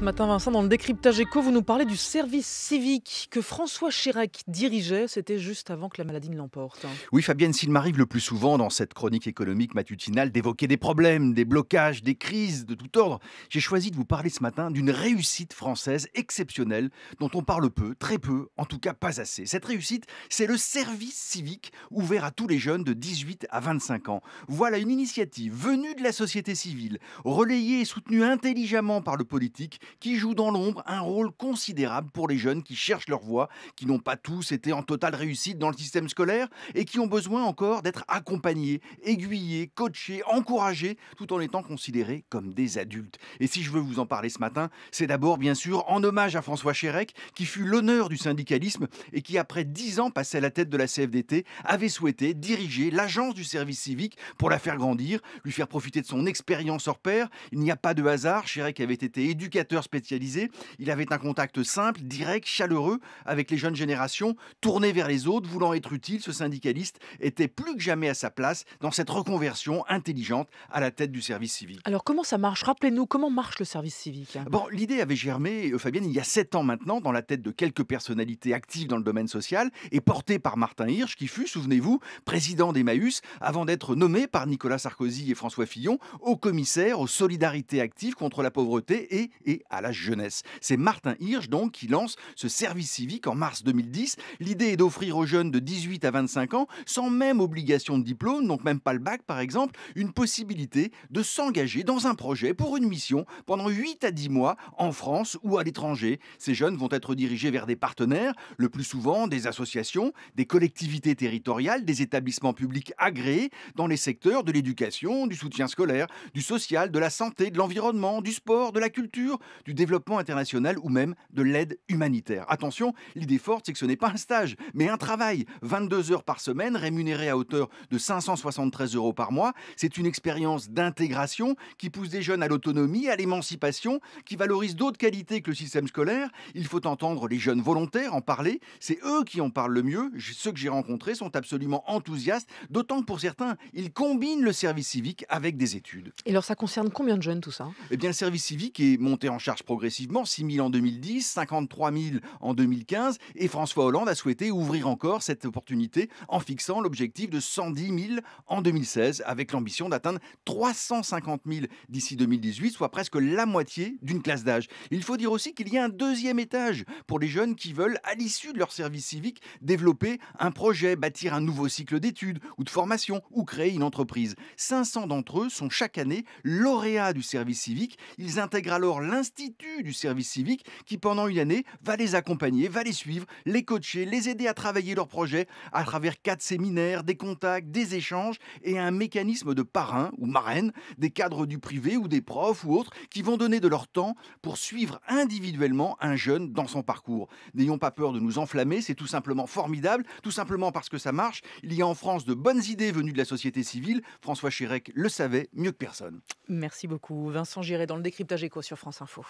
Ce matin, Vincent, dans le décryptage éco, vous nous parlez du service civique que François Chirac dirigeait. C'était juste avant que la maladie ne l'emporte. Oui, Fabienne, s'il m'arrive le plus souvent dans cette chronique économique matutinale d'évoquer des problèmes, des blocages, des crises de tout ordre, j'ai choisi de vous parler ce matin d'une réussite française exceptionnelle dont on parle peu, très peu, en tout cas pas assez. Cette réussite, c'est le service civique ouvert à tous les jeunes de 18 à 25 ans. Voilà une initiative venue de la société civile, relayée et soutenue intelligemment par le politique, qui joue dans l'ombre un rôle considérable pour les jeunes qui cherchent leur voie, qui n'ont pas tous été en totale réussite dans le système scolaire et qui ont besoin encore d'être accompagnés, aiguillés, coachés, encouragés, tout en étant considérés comme des adultes. Et si je veux vous en parler ce matin, c'est d'abord bien sûr en hommage à François Chérec, qui fut l'honneur du syndicalisme et qui, après 10 ans passé à la tête de la CFDT, avait souhaité diriger l'agence du service civique pour la faire grandir, lui faire profiter de son expérience hors pair. Il n'y a pas de hasard, Chérec avait été éducateur spécialisé, il avait un contact simple, direct, chaleureux avec les jeunes générations, tourné vers les autres, voulant être utile. Ce syndicaliste était plus que jamais à sa place dans cette reconversion intelligente à la tête du service civique. Alors comment ça marche? Rappelez-nous, comment marche le service civique? Bon, l'idée avait germé, Fabienne, il y a 7 ans maintenant, dans la tête de quelques personnalités actives dans le domaine social, et portée par Martin Hirsch, qui fut, souvenez-vous, président d'Emmaüs, avant d'être nommé par Nicolas Sarkozy et François Fillon au commissaire aux solidarités actives contre la pauvreté et à la jeunesse. C'est Martin Hirsch, donc, qui lance ce service civique en mars 2010. L'idée est d'offrir aux jeunes de 18 à 25 ans, sans même obligation de diplôme, donc même pas le bac par exemple, une possibilité de s'engager dans un projet pour une mission pendant 8 à 10 mois en France ou à l'étranger. Ces jeunes vont être dirigés vers des partenaires, le plus souvent des associations, des collectivités territoriales, des établissements publics agréés dans les secteurs de l'éducation, du soutien scolaire, du social, de la santé, de l'environnement, du sport, de la culture, du développement international ou même de l'aide humanitaire. Attention, l'idée forte, c'est que ce n'est pas un stage, mais un travail. 22 heures par semaine, rémunéré à hauteur de 573 euros par mois. C'est une expérience d'intégration qui pousse des jeunes à l'autonomie, à l'émancipation, qui valorise d'autres qualités que le système scolaire. Il faut entendre les jeunes volontaires en parler. C'est eux qui en parlent le mieux. Ceux que j'ai rencontrés sont absolument enthousiastes, d'autant que pour certains, ils combinent le service civique avec des études. Et alors ça concerne combien de jeunes tout ça? Eh bien, le service civique est monté en charge progressivement, 6 000 en 2010, 53 000 en 2015, et François Hollande a souhaité ouvrir encore cette opportunité en fixant l'objectif de 110 000 en 2016, avec l'ambition d'atteindre 350 000 d'ici 2018, soit presque la moitié d'une classe d'âge. Il faut dire aussi qu'il y a un deuxième étage pour les jeunes qui veulent, à l'issue de leur service civique, développer un projet, bâtir un nouveau cycle d'études ou de formation, ou créer une entreprise. 500 d'entre eux sont chaque année lauréats du service civique. Ils intègrent alors l'Institut du service civique qui, pendant une année, va les accompagner, va les suivre, les coacher, les aider à travailler leur projet à travers 4 séminaires, des contacts, des échanges et un mécanisme de parrain ou marraine, des cadres du privé ou des profs ou autres qui vont donner de leur temps pour suivre individuellement un jeune dans son parcours. N'ayons pas peur de nous enflammer, c'est tout simplement formidable, tout simplement parce que ça marche. Il y a en France de bonnes idées venues de la société civile. François Chérec le savait mieux que personne. Merci beaucoup, Vincent Giré, dans le décryptage éco sur France Info.